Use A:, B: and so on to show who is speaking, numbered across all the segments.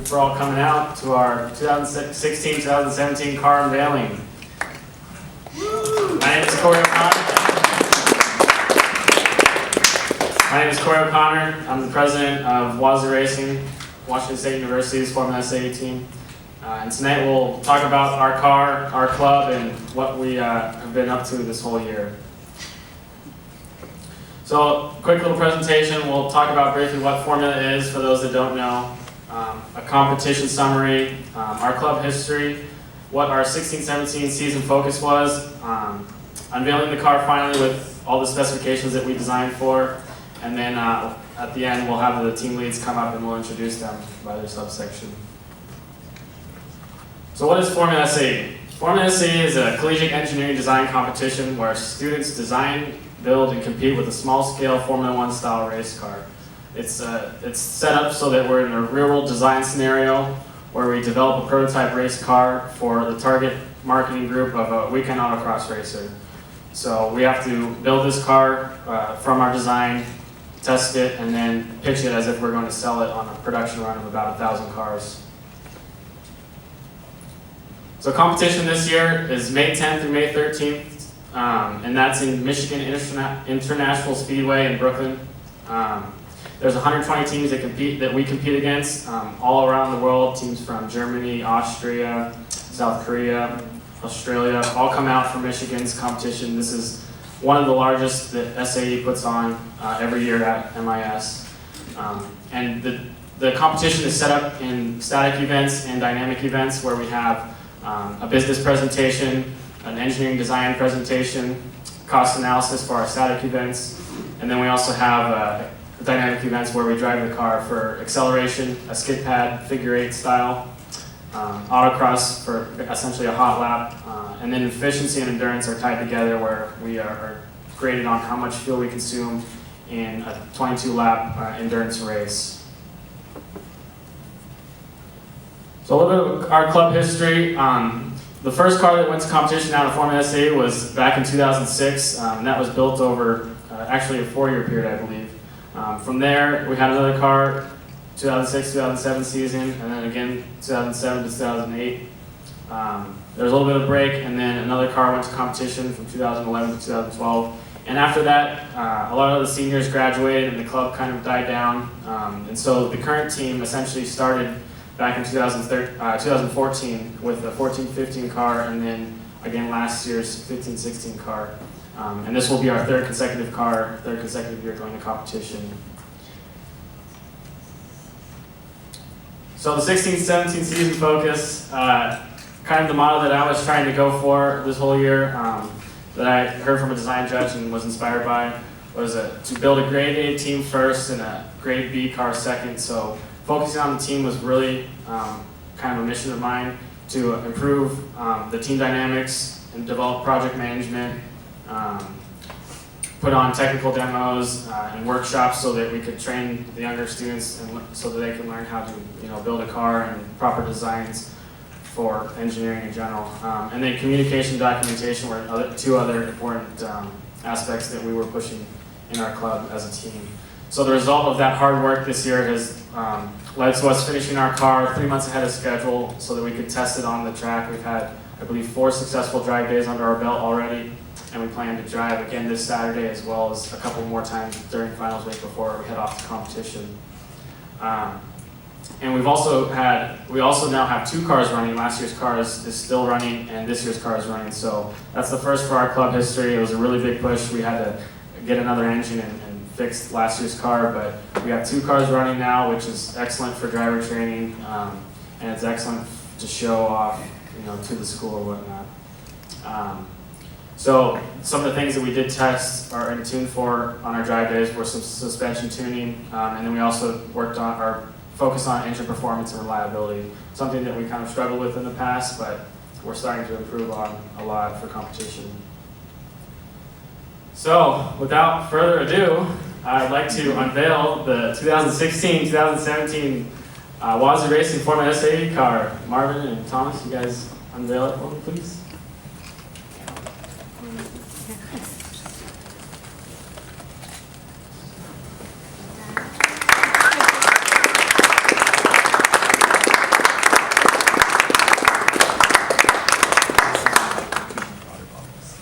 A: for all coming out to our 2016-2017 car unveiling. My name is Kory O'Connor. I'm the president of Wazzu Racing, Washington State University's Formula SA team. And tonight we'll talk about our car, our club, and what we have been up to this whole year. So, quick little presentation. We'll talk about briefly what Formula is for those that don't know. A competition summary, our club history, what our 16-17 season focus was, unveiling the car finally with all the specifications that we designed for, and then at the end we'll have the team leads come up and we'll introduce them by their subsection. So what is Formula SA? Formula SA is a collegiate engineering design competition where students design, build, and compete with a small-scale Formula One style race car. It's set up so that we're in a real-world design scenario where we develop a prototype race car for the target marketing group of a weekend autocross racer. So we have to build this car from our design, test it, and then pitch it as if we're going to sell it on a production run of about 1,000 cars. So competition this year is May 10th through May 13th, and that's in Michigan International Speedway in Brooklyn. There's 120 teams that we compete against all around the world. Teams from Germany, Austria, South Korea, Australia, all come out for Michigan's competition. This is one of the largest that SAE puts on every year at MIS. And the competition is set up in static events and dynamic events where we have a business presentation, an engineering design presentation, cost analysis for our static events, and then we also have dynamic events where we drive the car for acceleration, a skid pad, figure 8 style, autocross for essentially a hot lap, and then efficiency and endurance are tied together where we are graded on how much fuel we consume in a 22-lap endurance race. So a little bit of our club history. The first car that went to competition out of Formula SA was back in 2006, and that was built over actually a 4-year period, I believe. From there, we had another car, 2006-2007 season, and then again 2007 to 2008. There was a little bit of a break, and then another car went to competition from 2011 to 2012. And after that, a lot of the seniors graduated, and the club kind of died down. And so the current team essentially started back in 2014 with the 14-15 car, and then again last year's 15-16 car. And this will be our third consecutive year going to competition. So the 16-17 season focus, kind of the model that I was trying to go for this whole year, that I heard from a design judge and was inspired by, was to build a grade A team first and a grade B car second. So focusing on the team was really kind of a mission of mine to improve the team dynamics and develop project management, put on technical demos and workshops so that we could train the younger students and so that they can learn how to build a car and proper designs for engineering in general. And then communication documentation were two other important aspects that we were pushing in our club as a team. So the result of that hard work this year has led to us finishing our car 3 months ahead of schedule so that we could test it on the track. We've had, I believe, 4 successful drive days under our belt already, and we plan to drive again this Saturday as well as a couple more times during finals week before we head off to competition. And we also now have 2 cars running. Last year's car is still running, and this year's car is running. So that's the first for our club history. It was a really big push. We had to get another engine and fix last year's car, but we have 2 cars running now, which is excellent for driver training, and it's excellent to show off, to the school or whatnot. So some of the things that we did test or in tune for on our drive days were some suspension tuning, and then we also worked on our focus on engine performance and reliability, something that we kind of struggled with in the past, but we're starting to improve on a lot for competition. So without further ado, I'd like to unveil the 2016-2017 Wazzu Racing Formula SA car. Marvin and Thomas, you guys unveil it for me, please.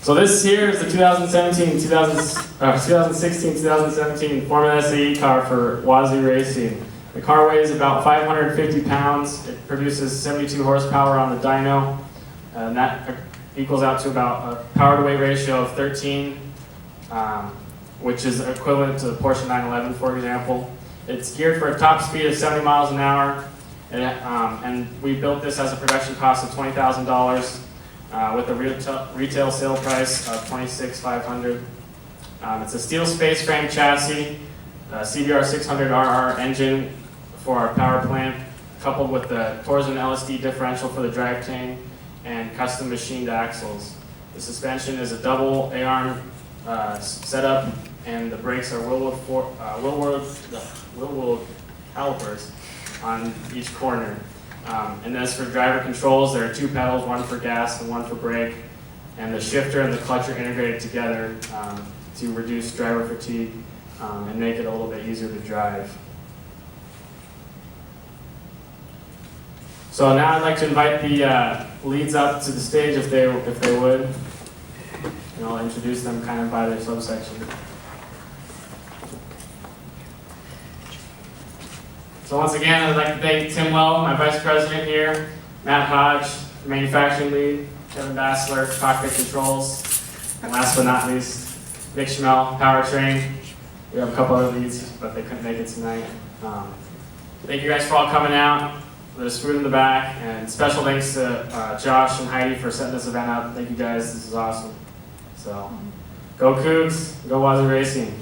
A: So this here is the 2016-2017 Formula SAE car for Wazzu Racing. The car weighs about 550 pounds. It produces 72 horsepower on the dyno, and that equals out to about a power to weight ratio of 13, which is equivalent to the Porsche 911, for example. It's geared for a top speed of 70 miles an hour, and we built this as a production cost of $20,000 with a retail sale price of $26,500. It's a steel space frame chassis, CBR 600RR engine for our power plant, coupled with the Torsen LSD differential for the drivetrain and custom machined axles. The suspension is a double A-arm setup, and the brakes are wheel-wheel calipers on each corner. And as for driver controls, there are two pedals, one for gas and one for brake, and the shifter and the clutch are integrated together to reduce driver fatigue and make it a little bit easier to drive. So now I'd like to invite the leads up to the stage if they would, and I'll introduce them kind of by their subsection. So once again, I'd like to thank Tim Well, my vice president here, Matt Hodge, manufacturing lead, Kevin Basler, cockpit controls, and last but not least, Nick Schmel, powertrain. We have a couple other leads, but they couldn't make it tonight. Thank you guys for all coming out. There's food in the back, and special thanks to Josh and Heidi for setting this event up. Thank you guys, this is awesome. So, go Cougs, go Wazzu Racing.